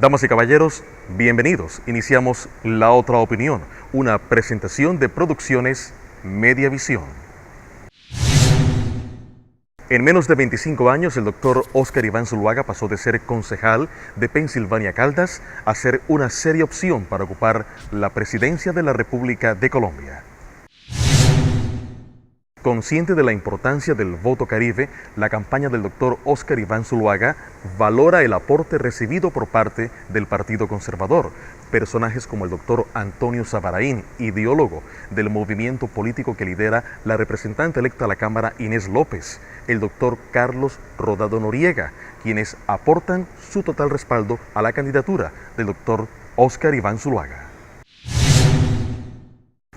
Damas y caballeros, bienvenidos. Iniciamos La Otra Opinión, una presentación de Producciones Mediavisión. En menos de 25 años, el doctor Óscar Iván Zuluaga pasó de ser concejal de Pensilvania Caldas a ser una seria opción para ocupar la presidencia de la República de Colombia. Consciente de la importancia del voto caribe, la campaña del doctor Óscar Iván Zuluaga valora el aporte recibido por parte del Partido Conservador. Personajes como el doctor Antonio Sabaraín, ideólogo del movimiento político que lidera la representante electa a la Cámara Inés López, el doctor Carlos Rodado Noriega, quienes aportan su total respaldo a la candidatura del doctor Óscar Iván Zuluaga.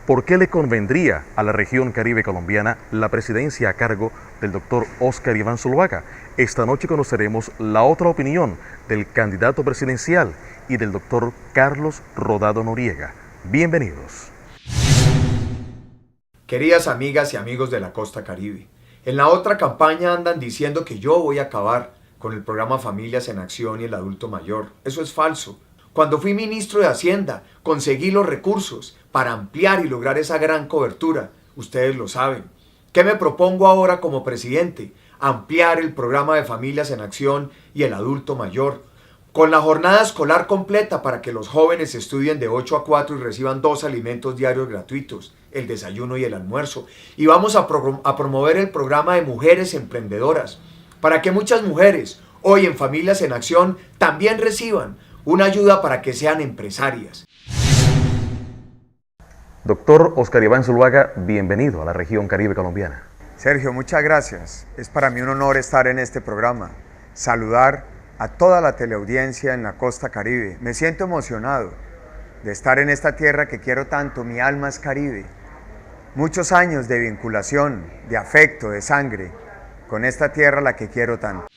¿Por qué le convendría a la región caribe colombiana la presidencia a cargo del doctor Óscar Iván Zuluaga? Esta noche conoceremos la otra opinión del candidato presidencial y del doctor Carlos Rodado Noriega. Bienvenidos. Queridas amigas y amigos de la costa caribe, en la otra campaña andan diciendo que yo voy a acabar con el programa Familias en Acción y el adulto mayor. Eso es falso. Cuando fui ministro de Hacienda, conseguí los recursos para ampliar y lograr esa gran cobertura. Ustedes lo saben. ¿Qué me propongo ahora como presidente? Ampliar el programa de Familias en Acción y el adulto mayor, con la jornada escolar completa para que los jóvenes estudien de 8 a 4 y reciban 2 alimentos diarios gratuitos, el desayuno y el almuerzo. Y vamos a promover el programa de mujeres emprendedoras, para que muchas mujeres, hoy en Familias en Acción, también reciban una ayuda para que sean empresarias. Doctor Óscar Iván Zuluaga, bienvenido a la región caribe colombiana. Sergio, muchas gracias. Es para mí un honor estar en este programa. Saludar a toda la teleaudiencia en la costa caribe. Me siento emocionado de estar en esta tierra que quiero tanto. Mi alma es caribe. Muchos años de vinculación, de afecto, de sangre con esta tierra a la que quiero tanto.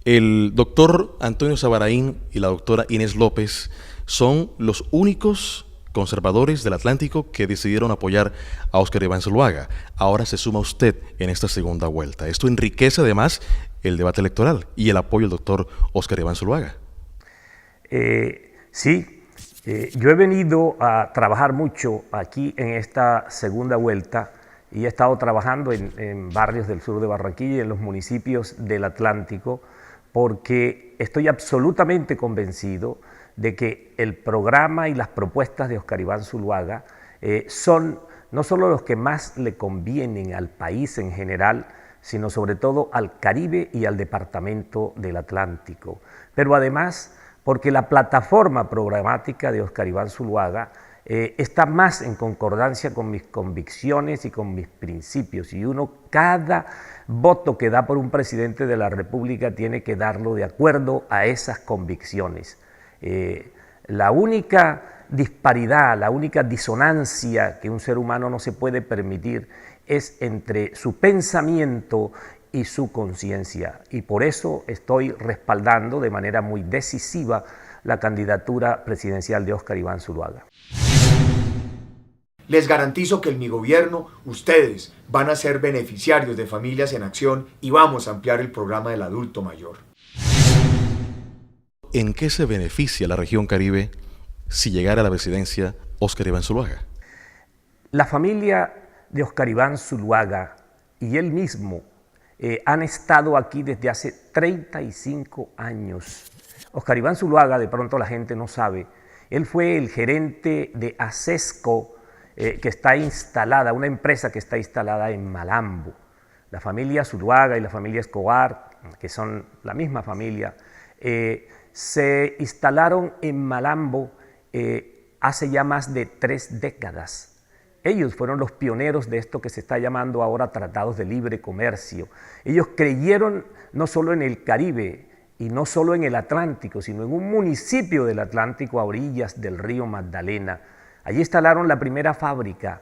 El doctor Antonio Sabaraín y la doctora Inés López son los únicos conservadores del Atlántico que decidieron apoyar a Óscar Iván Zuluaga. Ahora se suma usted en esta segunda vuelta. Esto enriquece además el debate electoral y el apoyo del doctor Óscar Iván Zuluaga. Yo he venido a trabajar mucho aquí en esta segunda vuelta y he estado trabajando en barrios del sur de Barranquilla y en los municipios del Atlántico, porque estoy absolutamente convencido de que el programa y las propuestas de Óscar Iván Zuluaga son no solo los que más le convienen al país en general, sino sobre todo al Caribe y al departamento del Atlántico. Pero además, porque la plataforma programática de Óscar Iván Zuluaga está más en concordancia con mis convicciones y con mis principios, y cada voto que da por un presidente de la República tiene que darlo de acuerdo a esas convicciones. La única disparidad, la única disonancia que un ser humano no se puede permitir es entre su pensamiento y su conciencia, y por eso estoy respaldando de manera muy decisiva la candidatura presidencial de Óscar Iván Zuluaga. Les garantizo que en mi gobierno ustedes van a ser beneficiarios de Familias en Acción y vamos a ampliar el programa del adulto mayor. ¿En qué se beneficia la región caribe si llegara a la presidencia Óscar Iván Zuluaga? La familia de Óscar Iván Zuluaga y él mismo han estado aquí desde hace 35 años. Óscar Iván Zuluaga, de pronto la gente no sabe, él fue el gerente de Acesco, que está instalada, una empresa que está instalada en Malambo. La familia Zuluaga y la familia Escobar, que son la misma familia, se instalaron en Malambo hace ya más de 3 décadas. Ellos fueron los pioneros de esto que se está llamando ahora tratados de libre comercio. Ellos creyeron no solo en el Caribe y no solo en el Atlántico, sino en un municipio del Atlántico a orillas del río Magdalena. Allí instalaron la primera fábrica,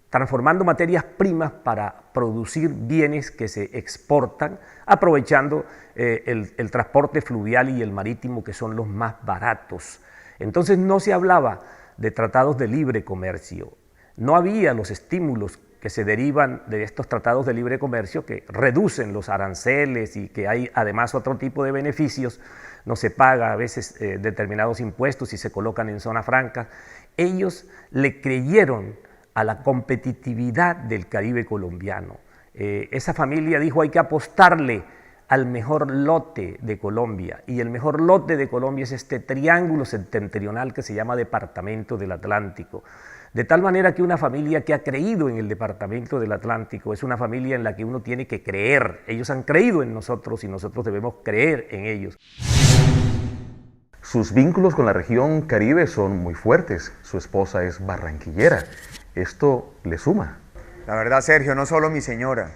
transformando materias primas para producir bienes que se exportan, aprovechando el transporte fluvial y el marítimo, que son los más baratos. Entonces no se hablaba de tratados de libre comercio, no había los estímulos que se derivan de estos tratados de libre comercio, que reducen los aranceles y que hay además otro tipo de beneficios, no se paga a veces determinados impuestos y se colocan en zona franca. Ellos le creyeron a la competitividad del Caribe colombiano. Esa familia dijo: hay que apostarle al mejor lote de Colombia, y el mejor lote de Colombia es este triángulo septentrional que se llama Departamento del Atlántico. De tal manera que una familia que ha creído en el Departamento del Atlántico es una familia en la que uno tiene que creer. Ellos han creído en nosotros y nosotros debemos creer en ellos. Sus vínculos con la región Caribe son muy fuertes. Su esposa es barranquillera. ¿Esto le suma? La verdad, Sergio, no solo mi señora.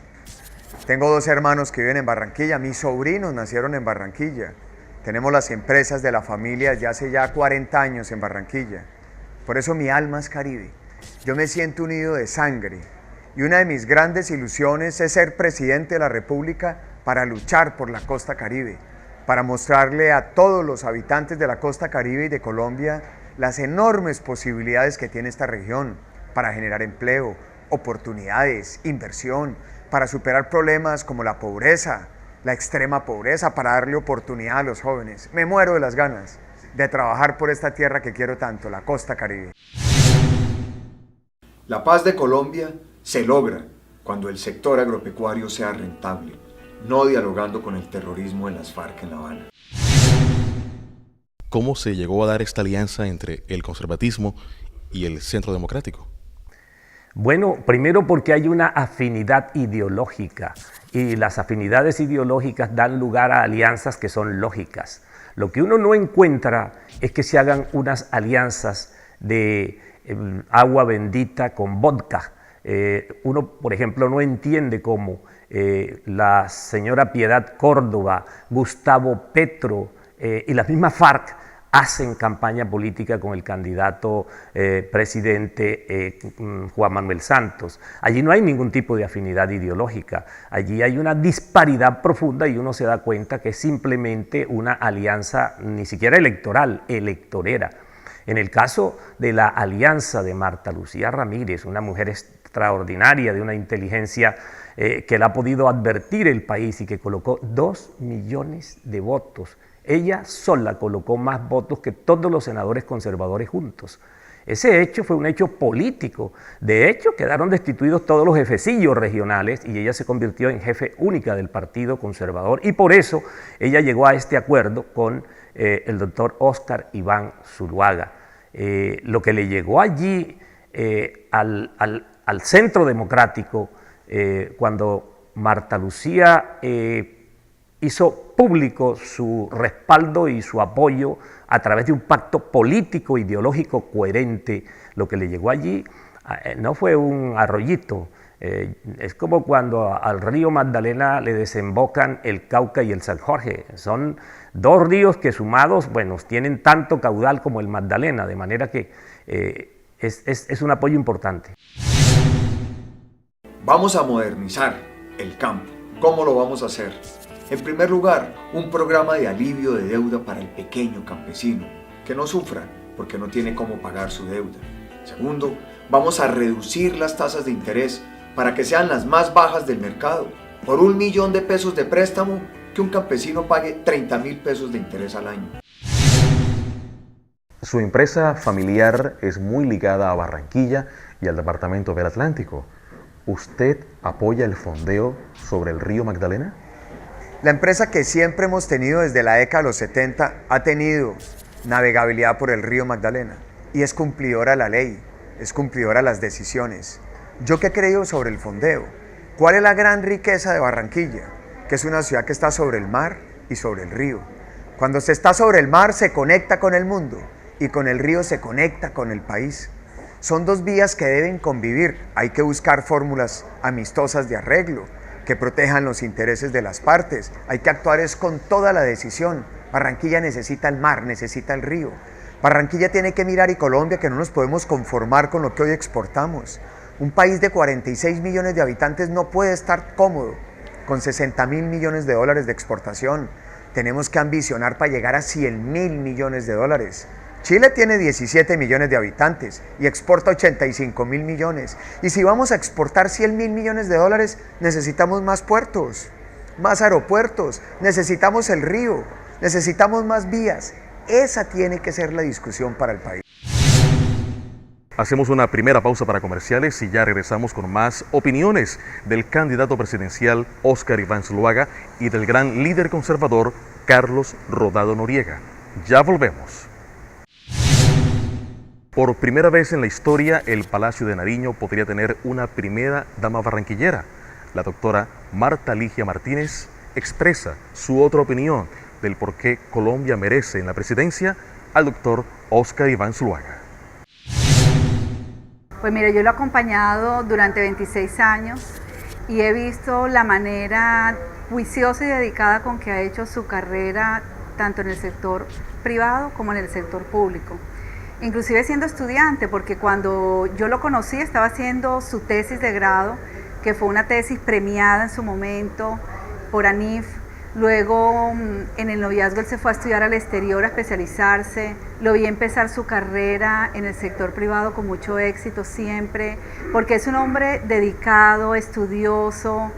Tengo 2 hermanos que viven en Barranquilla, mis sobrinos nacieron en Barranquilla. Tenemos las empresas de la familia desde hace ya 40 años en Barranquilla. Por eso mi alma es Caribe. Yo me siento unido de sangre. Y una de mis grandes ilusiones es ser presidente de la República para luchar por la costa Caribe, para mostrarle a todos los habitantes de la costa Caribe y de Colombia las enormes posibilidades que tiene esta región para generar empleo, oportunidades, inversión, para superar problemas como la pobreza, la extrema pobreza, para darle oportunidad a los jóvenes. Me muero de las ganas de trabajar por esta tierra que quiero tanto, la costa Caribe. La paz de Colombia se logra cuando el sector agropecuario sea rentable, no dialogando con el terrorismo de las FARC en La Habana. ¿Cómo se llegó a dar esta alianza entre el conservatismo y el Centro Democrático? Bueno, primero porque hay una afinidad ideológica, y las afinidades ideológicas dan lugar a alianzas que son lógicas. Lo que uno no encuentra es que se hagan unas alianzas de agua bendita con vodka. Uno, por ejemplo, no entiende cómo la señora Piedad Córdoba, Gustavo Petro y las mismas FARC hacen campaña política con el candidato presidente Juan Manuel Santos. Allí no hay ningún tipo de afinidad ideológica, allí hay una disparidad profunda y uno se da cuenta que es simplemente una alianza ni siquiera electoral, electorera. En el caso de la alianza de Marta Lucía Ramírez, una mujer extraordinaria, de una inteligencia que la ha podido advertir el país y que colocó 2 millones de votos. Ella sola colocó más votos que todos los senadores conservadores juntos. Ese hecho fue un hecho político. De hecho, quedaron destituidos todos los jefecillos regionales y ella se convirtió en jefe única del Partido Conservador, y por eso ella llegó a este acuerdo con el doctor Óscar Iván Zuluaga. Lo que le llegó allí al Centro Democrático cuando Marta Lucía hizo público su respaldo y su apoyo a través de un pacto político ideológico coherente. Lo que le llegó allí no fue un arroyito, es como cuando al río Magdalena le desembocan el Cauca y el San Jorge. Son 2 ríos que sumados, bueno, tienen tanto caudal como el Magdalena, de manera que es un apoyo importante. Vamos a modernizar el campo. ¿Cómo lo vamos a hacer? En primer lugar, un programa de alivio de deuda para el pequeño campesino, que no sufra porque no tiene cómo pagar su deuda. Segundo, vamos a reducir las tasas de interés para que sean las más bajas del mercado. Por 1 millón de pesos de préstamo, que un campesino pague 30.000 pesos de interés al año. Su empresa familiar es muy ligada a Barranquilla y al Departamento del Atlántico. ¿Usted apoya el fondeo sobre el río Magdalena? La empresa que siempre hemos tenido desde la década de los 70 ha tenido navegabilidad por el río Magdalena y es cumplidora a la ley, es cumplidora a las decisiones. ¿Yo qué he creído sobre el fondeo? ¿Cuál es la gran riqueza de Barranquilla? Que es una ciudad que está sobre el mar y sobre el río. Cuando se está sobre el mar se conecta con el mundo y con el río se conecta con el país. Son 2 vías que deben convivir. Hay que buscar fórmulas amistosas de arreglo que protejan los intereses de las partes. Hay que actuar con toda la decisión. Barranquilla necesita el mar, necesita el río. Barranquilla tiene que mirar, y Colombia, que no nos podemos conformar con lo que hoy exportamos. Un país de 46 millones de habitantes no puede estar cómodo con 60.000 millones de dólares de exportación. Tenemos que ambicionar para llegar a 100.000 millones de dólares. Chile tiene 17 millones de habitantes y exporta 85.000 millones. Y si vamos a exportar 100.000 millones de dólares, necesitamos más puertos, más aeropuertos, necesitamos el río, necesitamos más vías. Esa tiene que ser la discusión para el país. Hacemos una primera pausa para comerciales y ya regresamos con más opiniones del candidato presidencial Óscar Iván Zuluaga y del gran líder conservador Carlos Rodado Noriega. Ya volvemos. Por primera vez en la historia, el Palacio de Nariño podría tener una primera dama barranquillera. La doctora Marta Ligia Martínez expresa su otra opinión del por qué Colombia merece en la presidencia al doctor Óscar Iván Zuluaga. Pues mire, yo lo he acompañado durante 26 años y he visto la manera juiciosa y dedicada con que ha hecho su carrera tanto en el sector privado como en el sector público. Inclusive siendo estudiante, porque cuando yo lo conocí estaba haciendo su tesis de grado, que fue una tesis premiada en su momento por ANIF. Luego en el noviazgo él se fue a estudiar al exterior, a especializarse. Lo vi empezar su carrera en el sector privado con mucho éxito siempre, porque es un hombre dedicado, estudioso,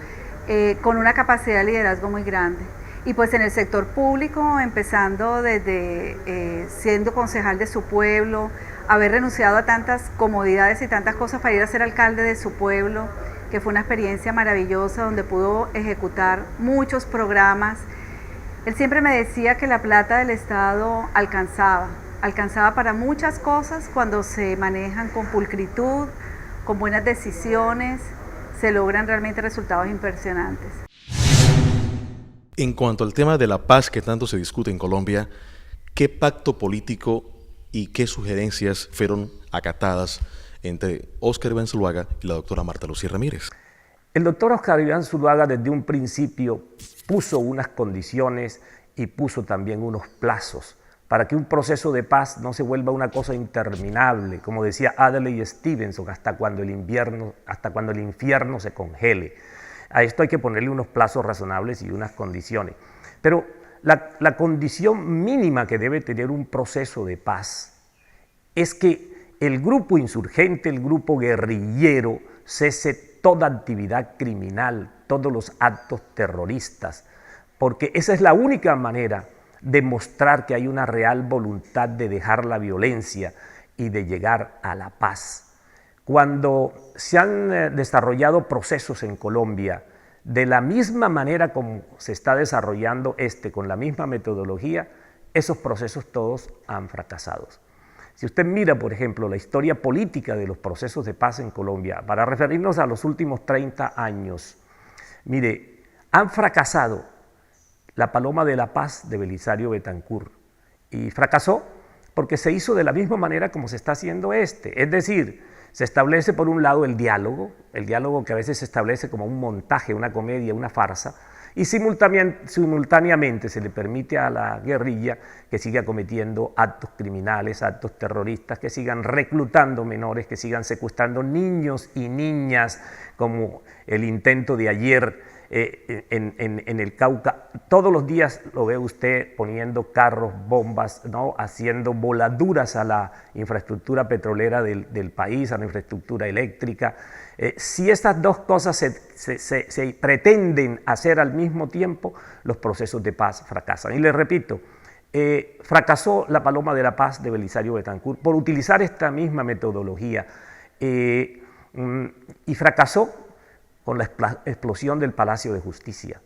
con una capacidad de liderazgo muy grande. Y pues en el sector público, empezando desde siendo concejal de su pueblo, haber renunciado a tantas comodidades y tantas cosas para ir a ser alcalde de su pueblo, que fue una experiencia maravillosa donde pudo ejecutar muchos programas. Él siempre me decía que la plata del Estado alcanzaba para muchas cosas cuando se manejan con pulcritud, con buenas decisiones, se logran realmente resultados impresionantes. En cuanto al tema de la paz que tanto se discute en Colombia, ¿qué pacto político y qué sugerencias fueron acatadas entre Óscar Iván Zuluaga y la doctora Marta Lucía Ramírez? El doctor Óscar Iván Zuluaga desde un principio puso unas condiciones y puso también unos plazos para que un proceso de paz no se vuelva una cosa interminable, como decía Adlai Stevenson, hasta cuando el infierno se congele. A esto hay que ponerle unos plazos razonables y unas condiciones. Pero la condición mínima que debe tener un proceso de paz es que el grupo insurgente, el grupo guerrillero, cese toda actividad criminal, todos los actos terroristas, porque esa es la única manera de mostrar que hay una real voluntad de dejar la violencia y de llegar a la paz. Cuando se han desarrollado procesos en Colombia de la misma manera como se está desarrollando con la misma metodología, esos procesos todos han fracasado. Si usted mira, por ejemplo, la historia política de los procesos de paz en Colombia, para referirnos a los últimos 30 años, mire, han fracasado la Paloma de la Paz de Belisario Betancur, y fracasó porque se hizo de la misma manera como se está haciendo es decir, se establece por un lado el diálogo que a veces se establece como un montaje, una comedia, una farsa, y simultáneamente se le permite a la guerrilla que siga cometiendo actos criminales, actos terroristas, que sigan reclutando menores, que sigan secuestrando niños y niñas, como el intento de ayer en el Cauca. Todos los días lo ve usted poniendo carros, bombas, ¿no?, haciendo voladuras a la infraestructura petrolera del país, a la infraestructura eléctrica. Si estas dos cosas se pretenden hacer al mismo tiempo, los procesos de paz fracasan. Y les repito, fracasó la Paloma de la Paz de Belisario Betancur por utilizar esta misma metodología y fracasó con la explosión del Palacio de Justicia.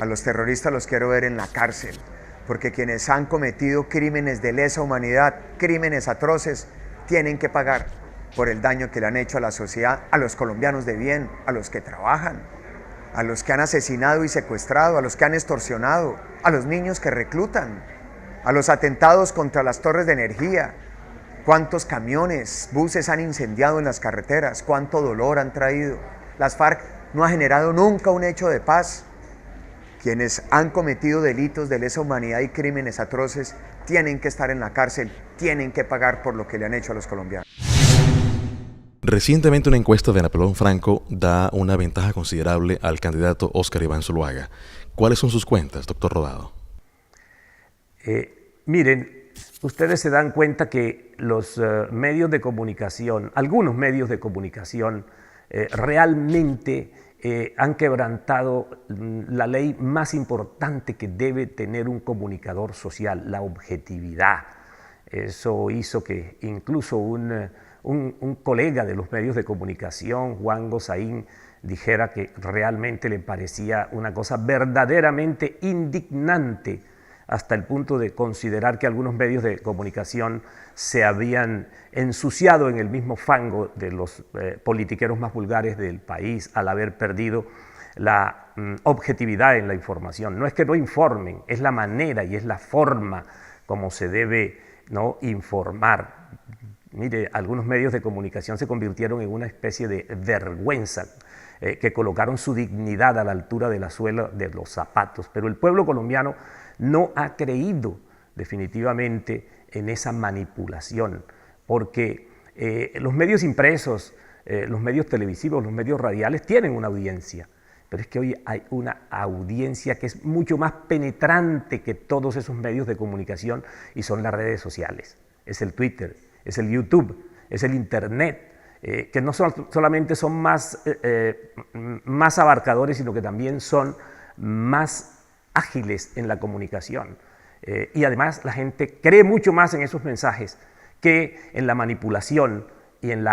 A los terroristas los quiero ver en la cárcel, porque quienes han cometido crímenes de lesa humanidad, crímenes atroces, tienen que pagar por el daño que le han hecho a la sociedad, a los colombianos de bien, a los que trabajan, a los que han asesinado y secuestrado, a los que han extorsionado, a los niños que reclutan, a los atentados contra las torres de energía. ¿Cuántos camiones, buses han incendiado en las carreteras? ¿Cuánto dolor han traído? Las FARC no ha generado nunca un hecho de paz. Quienes han cometido delitos de lesa humanidad y crímenes atroces tienen que estar en la cárcel, tienen que pagar por lo que le han hecho a los colombianos. Recientemente una encuesta de Napoleón Franco da una ventaja considerable al candidato Óscar Iván Zuluaga. ¿Cuáles son sus cuentas, doctor Rodado? Miren, ustedes se dan cuenta que los medios de comunicación, algunos medios de comunicación, realmente han quebrantado la ley más importante que debe tener un comunicador social, la objetividad. Eso hizo que incluso un colega de los medios de comunicación, Juan Gozaín, dijera que realmente le parecía una cosa verdaderamente indignante, hasta el punto de considerar que algunos medios de comunicación se habían ensuciado en el mismo fango de los politiqueros más vulgares del país al haber perdido la objetividad en la información. No es que no informen, es la manera y es la forma como se debe, ¿no?, informar. Mire, algunos medios de comunicación se convirtieron en una especie de vergüenza, que colocaron su dignidad a la altura de la suela de los zapatos, pero el pueblo colombiano no ha creído definitivamente en esa manipulación, porque los medios impresos, los medios televisivos, los medios radiales tienen una audiencia, pero es que hoy hay una audiencia que es mucho más penetrante que todos esos medios de comunicación y son las redes sociales, es el Twitter, es el YouTube, es el Internet, que no solamente son más abarcadores, sino que también son más ágiles en la comunicación. Y además la gente cree mucho más en esos mensajes que en la manipulación y en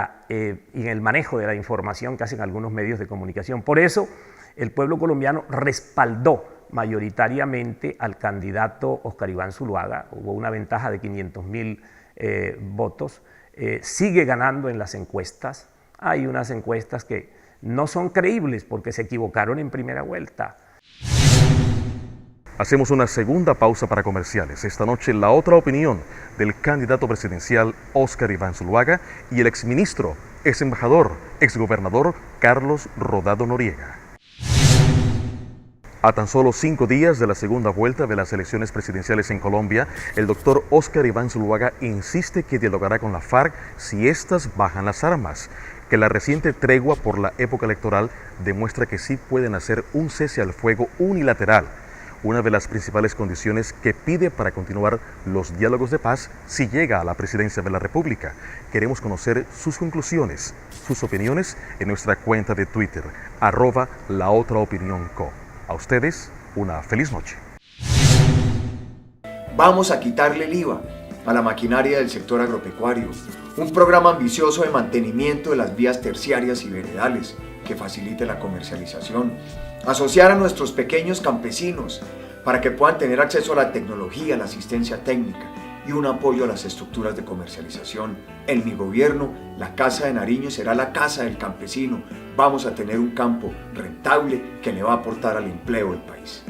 el manejo de la información que hacen algunos medios de comunicación. Por eso el pueblo colombiano respaldó mayoritariamente al candidato Óscar Iván Zuluaga, hubo una ventaja de 500.000 votos, sigue ganando en las encuestas. Hay unas encuestas que no son creíbles porque se equivocaron en primera vuelta. Hacemos una segunda pausa para comerciales. Esta noche la otra opinión del candidato presidencial Óscar Iván Zuluaga y el exministro, exembajador, exgobernador Carlos Rodado Noriega. A tan solo 5 días de la segunda vuelta de las elecciones presidenciales en Colombia, el doctor Óscar Iván Zuluaga insiste que dialogará con la FARC si éstas bajan las armas, que la reciente tregua por la época electoral demuestra que sí pueden hacer un cese al fuego unilateral, una de las principales condiciones que pide para continuar los diálogos de paz si llega a la presidencia de la República. Queremos conocer sus conclusiones, sus opiniones en nuestra cuenta de Twitter, @laotraopinionco. A ustedes, una feliz noche. Vamos a quitarle el IVA a la maquinaria del sector agropecuario, un programa ambicioso de mantenimiento de las vías terciarias y veredales que facilite la comercialización, asociar a nuestros pequeños campesinos para que puedan tener acceso a la tecnología, a la asistencia técnica y un apoyo a las estructuras de comercialización. En mi gobierno, la Casa de Nariño será la casa del campesino. Vamos a tener un campo rentable que le va a aportar al empleo del país.